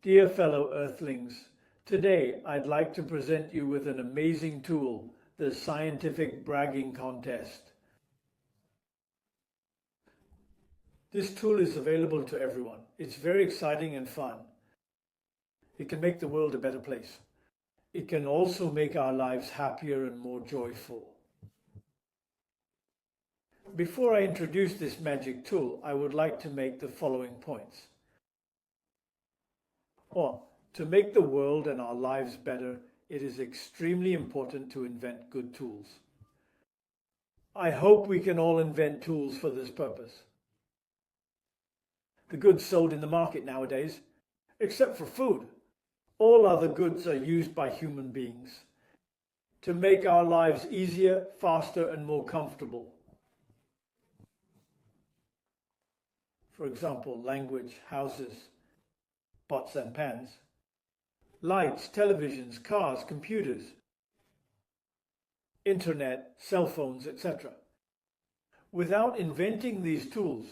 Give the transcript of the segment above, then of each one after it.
Dear fellow Earthlings, today I'd like to present you with an amazing tool, the Scientific Bragging Contest. This tool is available to everyone. It's very exciting and fun. It can make the world a better place. It can also make our lives happier and more joyful. Before I introduce this magic tool, I would like to make the following points. 1. To make the world and our lives better, it is extremely important to invent good tools. I hope we can all invent tools for this purpose. The goods sold in the market nowadays, except for food, all other goods are used by human beings to make our lives easier, faster, and more comfortable. For example, language, houses, pots and pans, lights, televisions, cars, computers, internet, cell phones, etc. Without inventing these tools,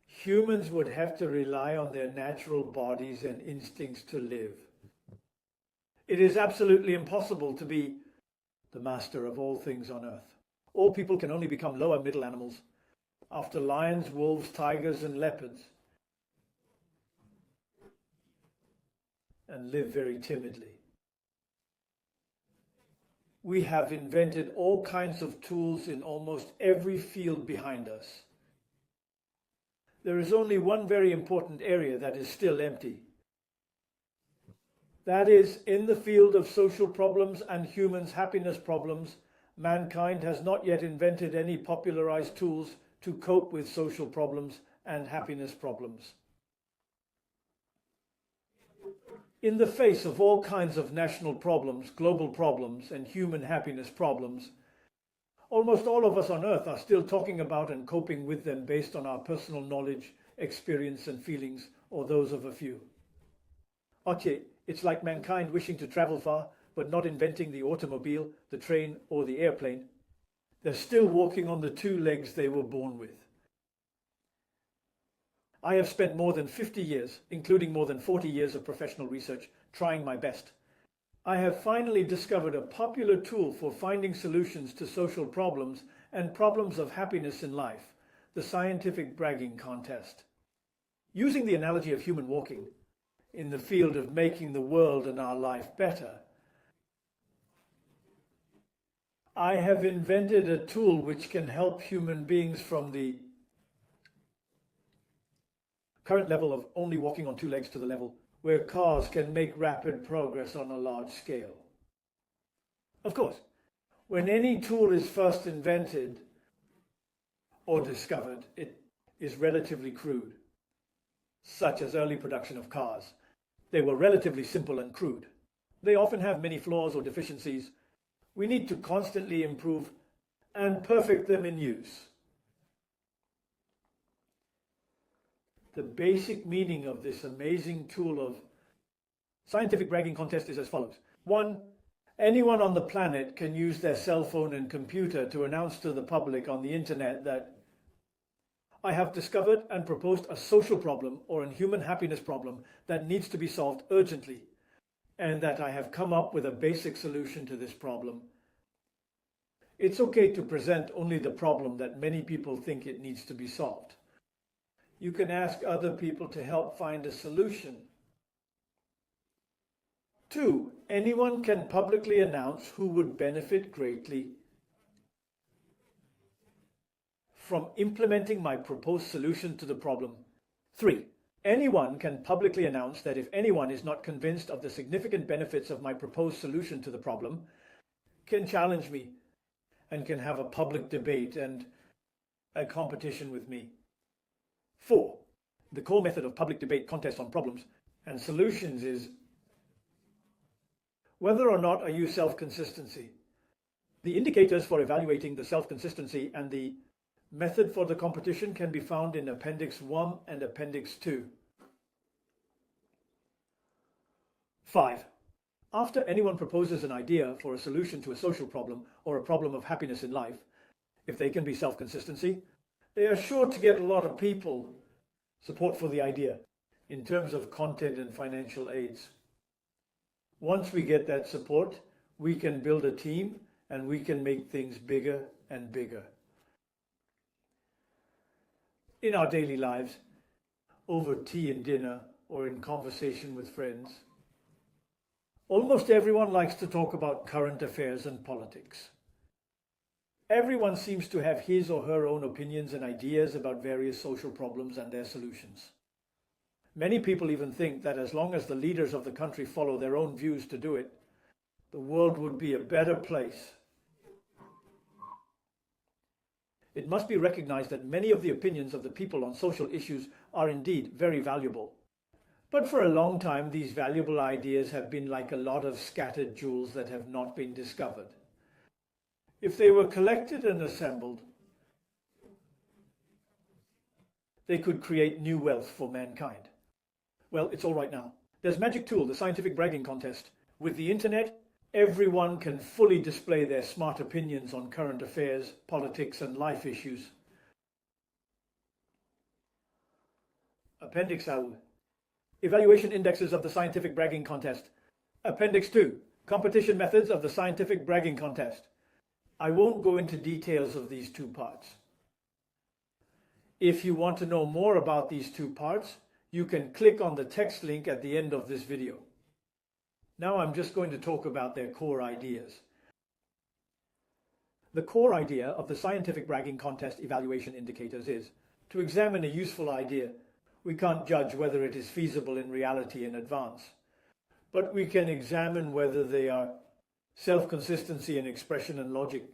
humans would have to rely on their natural bodies and instincts to live. It is absolutely impossible to be the master of all things on earth. All people can only become lower middle animals, after lions, wolves, tigers, and leopards, and live very timidly. We have invented all kinds of tools in almost every field behind us. There is only one very important area that is still empty. That is, in the field of social problems and humans' happiness problems, mankind has not yet invented any popularized tools to cope with social problems and happiness problems. In the face of all kinds of national problems, global problems, and human happiness problems, almost all of us on Earth are still talking about and coping with them based on our personal knowledge, experience, and feelings, or those of a few. Okay, it's like mankind wishing to travel far, but not inventing the automobile, the train, or the airplane. They're still walking on the two legs they were born with. I have spent more than 50 years, including more than 40 years of professional research, trying my best. I have finally discovered a popular tool for finding solutions to social problems and problems of happiness in life, the Scientific Bragging Contest. Using the analogy of human walking in the field of making the world and our life better, I have invented a tool which can help human beings from the current level of only walking on two legs to the level where cars can make rapid progress on a large scale. Of course, when any tool is first invented or discovered, it is relatively crude, such as early production of cars. They were relatively simple and crude. They often have many flaws or deficiencies. We need to constantly improve and perfect them in use. The basic meaning of this amazing tool of Scientific Bragging Contest is as follows. 1. Anyone on the planet can use their cell phone and computer to announce to the public on the internet that I have discovered and proposed a social problem or a human happiness problem that needs to be solved urgently, and that I have come up with a basic solution to this problem. It's okay to present only the problem that many people think it needs to be solved. You can ask other people to help find a solution. 2. Anyone can publicly announce who would benefit greatly from implementing my proposed solution to the problem. 3. Anyone can publicly announce that if anyone is not convinced of the significant benefits of my proposed solution to the problem, can challenge me and can have a public debate and a competition with me. 4. The core method of public debate contest on problems and solutions is whether or not I use self-consistency. The indicators for evaluating the self-consistency and the method for the competition can be found in Appendix 1 and Appendix 2. 5. After anyone proposes an idea for a solution to a social problem or a problem of happiness in life, if they can be self-consistency, they are sure to get a lot of people support for the idea. in terms of content and financial aids. Once we get that support, we can build a team and we can make things bigger and bigger. In our daily lives, over tea and dinner or in conversation with friends, almost everyone likes to talk about current affairs and politics. Everyone seems to have his or her own opinions and ideas about various social problems and their solutions. Many people even think that as long as the leaders of the country follow their own views to do it, the world would be a better place. It must be recognized that many of the opinions of the people on social issues are indeed very valuable. But for a long time, these valuable ideas have been like a lot of scattered jewels that have not been discovered. If they were collected and assembled, they could create new wealth for mankind. Well, it's all right now. There's Magic Tool, the scientific bragging contest. With the internet, everyone can fully display their smart opinions on current affairs, politics, and life issues. Appendix A. Evaluation indexes of the scientific bragging contest. Appendix 2. Competition methods of the scientific bragging contest. I won't go into details of these two parts. If you want to know more about these two parts, you can click on the text link at the end of this video. Now I'm just going to talk about their core ideas. The core idea of the scientific bragging contest evaluation indicators is to examine a useful idea. We can't judge whether it is feasible in reality in advance, but we can examine whether they are self-consistency in expression and logic.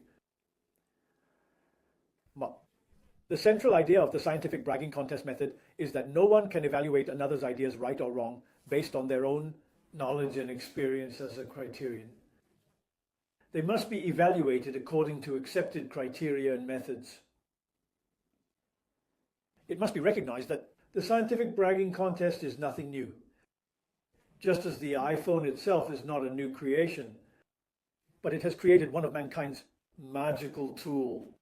The central idea of the scientific bragging contest method is that no one can evaluate another's ideas right or wrong based on their own knowledge and experience as a criterion. They must be evaluated according to accepted criteria and methods. It must be recognized that the scientific bragging contest is nothing new. Just as the iPhone itself is not a new creation, but it has created one of mankind's magical tools.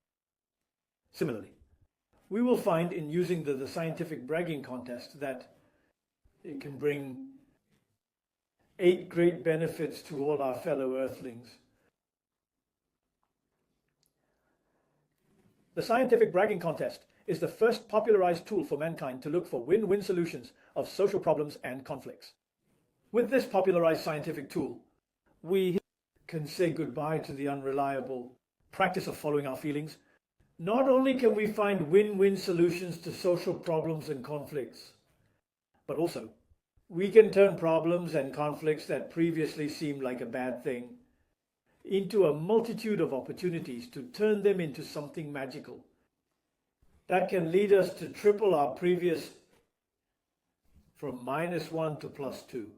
Similarly, we will find in using the scientific bragging contest that it can bring 8 great benefits to all our fellow earthlings. The scientific bragging contest is the first popularized tool for mankind to look for win-win solutions of social problems and conflicts. With this popularized scientific tool, we can say goodbye to the unreliable practice of following our feelings. Not only can we find win-win solutions to social problems and conflicts, but also we can turn problems and conflicts that previously seemed like a bad thing into a multitude of opportunities to turn them into something magical that can lead us to triple our previous from -1 to +2.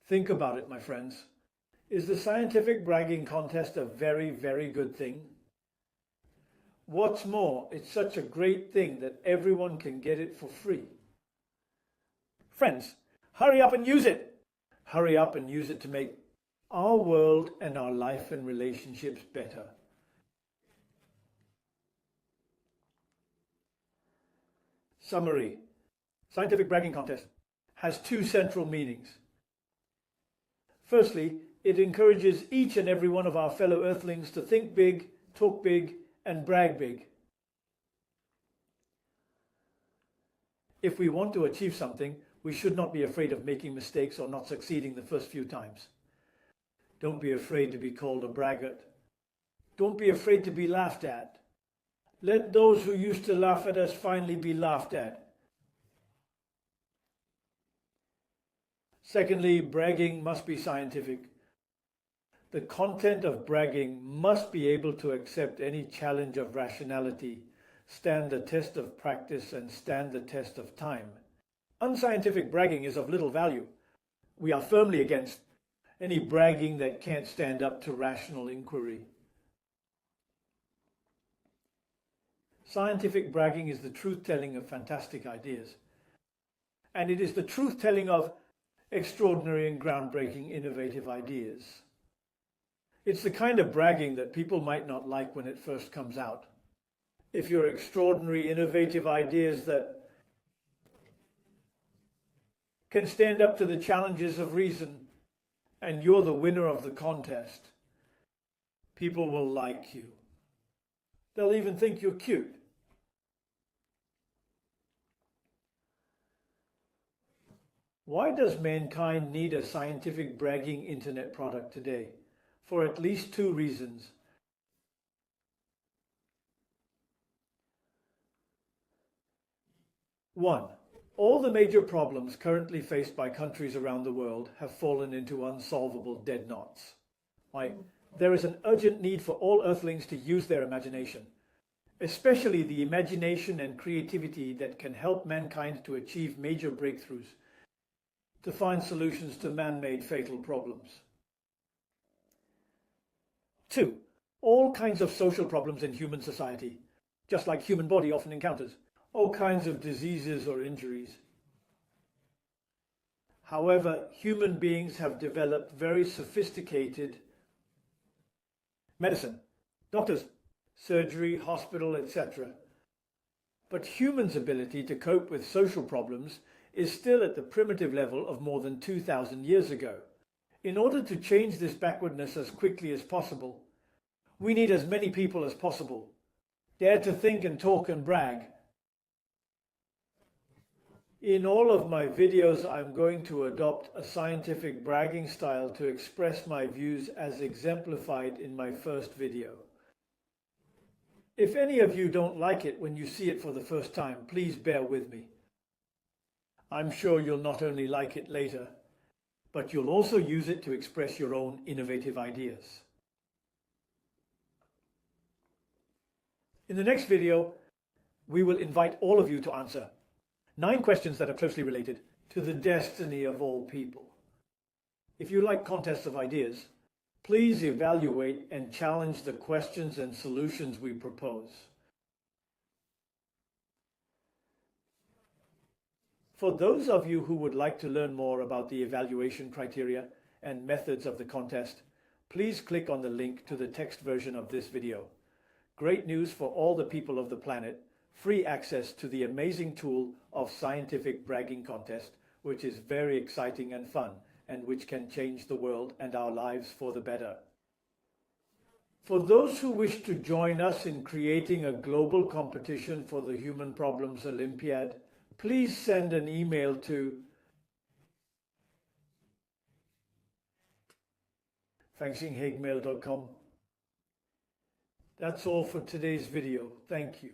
Think about it, my friends. Is the scientific bragging contest a very, very good thing? What's more, it's such a great thing that everyone can get it for free. Friends, hurry up and use it. Hurry up and use it to make our world and our life and relationships better. Summary. Scientific bragging contest has 2 central meanings. Firstly, it encourages each and every one of our fellow earthlings to think big, talk big, and brag big. If we want to achieve something, we should not be afraid of making mistakes or not succeeding the first few times. Don't be afraid to be called a braggart. Don't be afraid to be laughed at. Let those who used to laugh at us finally be laughed at. Secondly, bragging must be scientific. The content of bragging must be able to accept any challenge of rationality, stand the test of practice, and stand the test of time. Unscientific bragging is of little value. We are firmly against any bragging that can't stand up to rational inquiry. Scientific bragging is the truth-telling of fantastic ideas, and it is the truth-telling of extraordinary and groundbreaking innovative ideas. It's the kind of bragging that people might not like when it first comes out. If your extraordinary innovative ideas that can stand up to the challenges of reason, and you're the winner of the contest, people will like you. They'll even think you're cute. Why does mankind need a scientific bragging internet product today? For at least two reasons. One, all the major problems currently faced by countries around the world have fallen into unsolvable dead knots. Why, there is an urgent need for all earthlings to use their imagination, especially the imagination and creativity that can help mankind to achieve major breakthroughs, to find solutions to man-made fatal problems. Two, all kinds of social problems in human society, just like human body often encounters, all kinds of diseases or injuries. However, human beings have developed very sophisticated medicine, doctors, surgery, hospital, etc. But humans' ability to cope with social problems is still at the primitive level of more than 2,000 years ago. In order to change this backwardness as quickly as possible, we need as many people as possible. Dare to think and talk and brag. In all of my videos, I'm going to adopt a scientific bragging style to express my views as exemplified in my first video. If any of you don't like it when you see it for the first time, please bear with me. I'm sure you'll not only like it later, but you'll also use it to express your own innovative ideas. In the next video, we will invite all of you to answer 9 questions that are closely related to the destiny of all people. If you like contests of ideas, please evaluate and challenge the questions and solutions we propose. For those of you who would like to learn more about the evaluation criteria and methods of the contest, please click on the link to the text version of this video. Great news for all the people of the planet, free access to the amazing tool of Scientific Bragging Contest, which is very exciting and fun, and which can change the world and our lives for the better. For those who wish to join us in creating a global competition for the Human Problems Olympiad, please send an email to fangxinghagemail.com. That's all for today's video. Thank you.